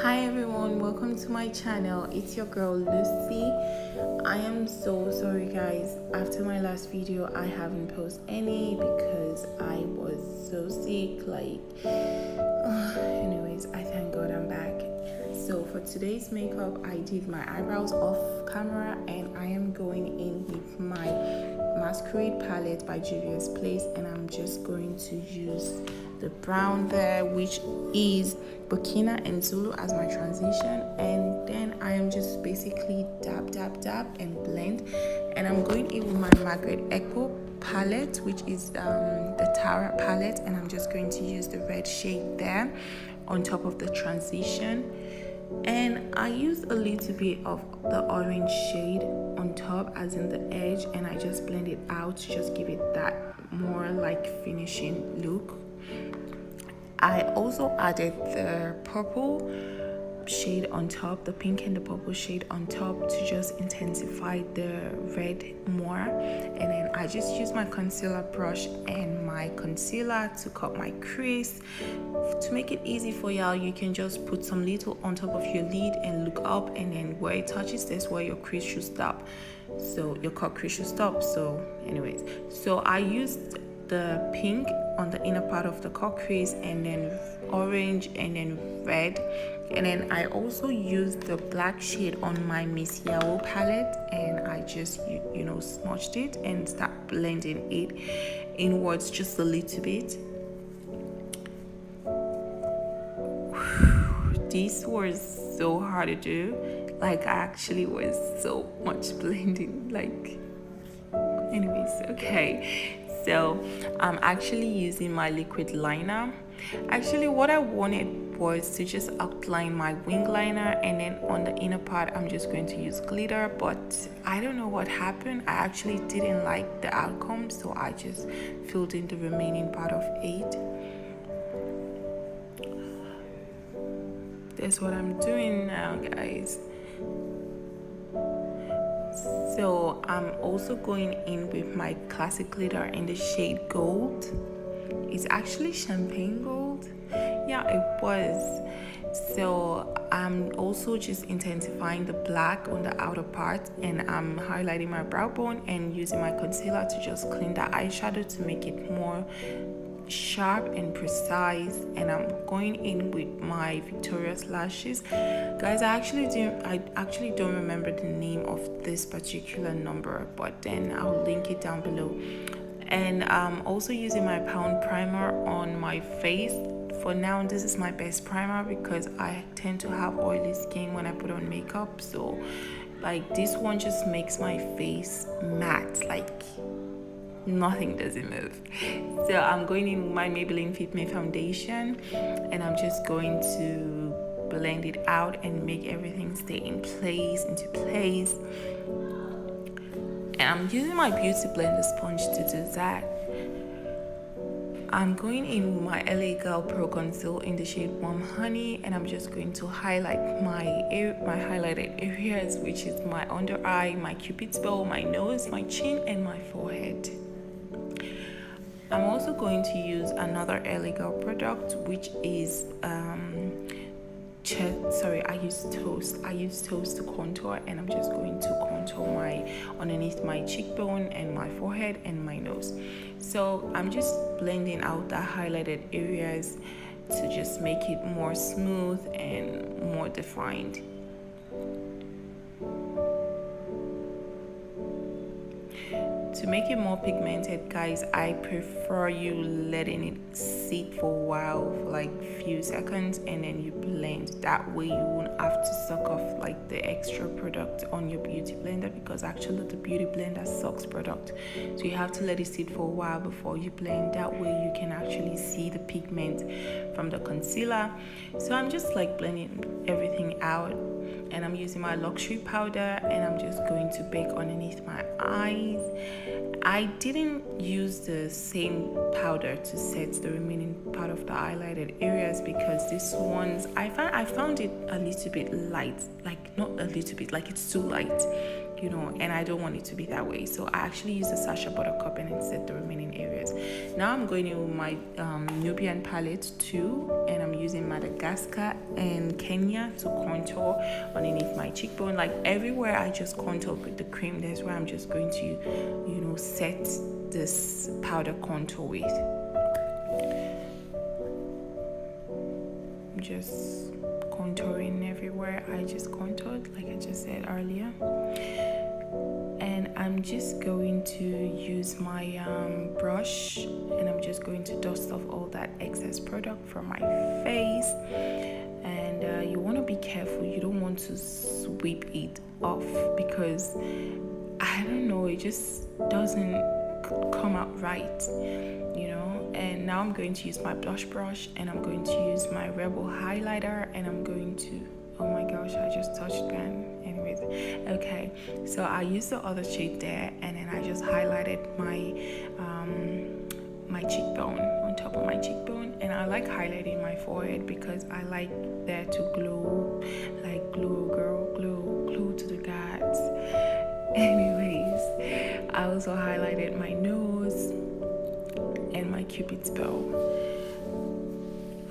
Hi everyone, welcome to my channel. It's your girl Lucy. I am so sorry guys, after my last video I haven't posted any because I was so sick, anyways, I thank God I'm back. So for today's makeup, I did my eyebrows off camera and I am going in with my masquerade palette by Juvia's Place, and I'm just going to use the brown there, which is Burkina and Zulu as my transition, and then I am just basically dab and blend. And I'm going in with my Margaret Echo palette, which is the Tara palette, and I'm just going to use the red shade there on top of the transition. And I used a little bit of the orange shade on top, as in the edge, and I just blend it out to just give it that more like finishing look. I also added the purple shade on top, the pink and the purple shade on top, to just intensify the red more. And then I just use my concealer brush and my concealer to cut my crease. To make it easy for y'all, you can just put some little on top of your lid and look up, and then where it touches, that's where your crease should stop, so your cut crease should stop. So anyways, so I used the pink on the inner part of the cut crease, and then orange, and then red, and then I also used the black shade on my Miss Yao palette, and I just smudged it and start blending it inwards just a little bit. This was so hard to do, like I actually was so much blending, anyways, okay. So I'm actually using my liquid liner. Actually, what I wanted was to just outline my wing liner, and then on the inner part I'm just going to use glitter, but I don't know what happened. I actually didn't like the outcome, so I just filled in the remaining part of it. That's what I'm doing now, guys. So I'm also going in with my classic glitter in the shade gold. It's actually champagne gold. Yeah, it was. So I'm also just intensifying the black on the outer part, and I'm highlighting my brow bone and using my concealer to just clean the eyeshadow to make it more sharp and precise. And I'm going in with my Victoria's lashes, guys. I actually don't remember the name of this particular number, but then I'll link it down below. And I'm also using my Pound primer on my face. For now, this is my best primer because I tend to have oily skin when I put on makeup, so this one just makes my face matte, nothing doesn't move. So I'm going in with my Maybelline Fit Me foundation, and I'm just going to blend it out and make everything stay into place. And I'm using my beauty blender sponge to do that. I'm going in with my LA Girl Pro Conceal in the shade Warm Honey, and I'm just going to highlight my highlighted areas, which is my under eye, my cupid's bow, my nose, my chin, and my forehead. I'm also going to use another LA Girl product, which is I use Toast to contour, and I'm just going to contour underneath my cheekbone and my forehead and my nose. So I'm just blending out the highlighted areas to just make it more smooth and more defined. To make it more pigmented, guys, I prefer you letting it sit for a while, for a few seconds, and then you blend. That way you won't have to suck off the extra product on your beauty blender, because actually the beauty blender sucks product. So you have to let it sit for a while before you blend. That way you can actually see the pigment from the concealer. So I'm just blending everything out, and I'm using my luxury powder, and I'm just going to bake underneath my eyes. I didn't use the same powder to set the remaining part of the highlighted areas because this one's I found it a little bit light, not a little bit, it's too light. you know, and I don't want it to be that way. So I actually use the Sacha Buttercup and instead the remaining areas. Now I'm going in with my Nubian palette too, and I'm using Madagascar and Kenya to contour underneath my cheekbone. Like everywhere I just contour with the cream, that's where I'm just going to, you know, set this powder contour with. Just contouring everywhere I just contoured, like I just said earlier. And I'm just going to use my brush, and I'm just going to dust off all that excess product from my face. And you want to be careful, you don't want to sweep it off, because I don't know, it just doesn't come out right, you know. And now I'm going to use my blush brush, and I'm going to use my Rebel highlighter, and I'm going to, oh my gosh, I just touched pen. Anyways, okay, so I used the other shade there, and then I just highlighted my my cheekbone, on top of my cheekbone. And I like highlighting my forehead because I like there to glow, like glow, girl, glow to the gods. Anyways, I also highlighted my nose and my Cupid's bow.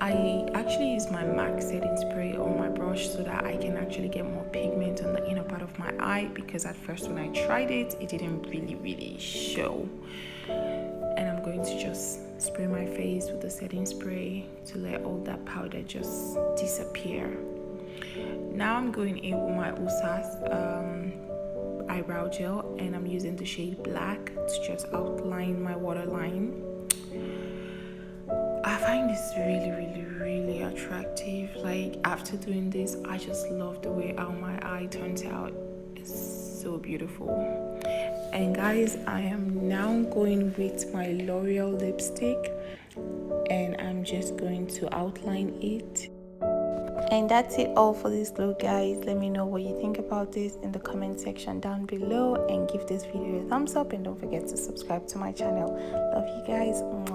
I actually use my MAC setting spray on my brush so that I can actually get more pigment on the inner part of my eye, because at first when I tried it, it didn't really show. And I'm going to just spray my face with the setting spray to let all that powder just disappear. Now I'm going in with my Usas eyebrow gel, and I'm using the shade Black to just outline my waterline. I find this really attractive. Like after doing this, I just love the way how my eye turns out. It's so beautiful. And guys, I am now going with my L'Oreal lipstick, and I'm just going to outline it. And that's it all for this look, guys. Let me know what you think about this in the comment section down below, and give this video a thumbs up, and don't forget to subscribe to my channel. Love you guys. Mwah.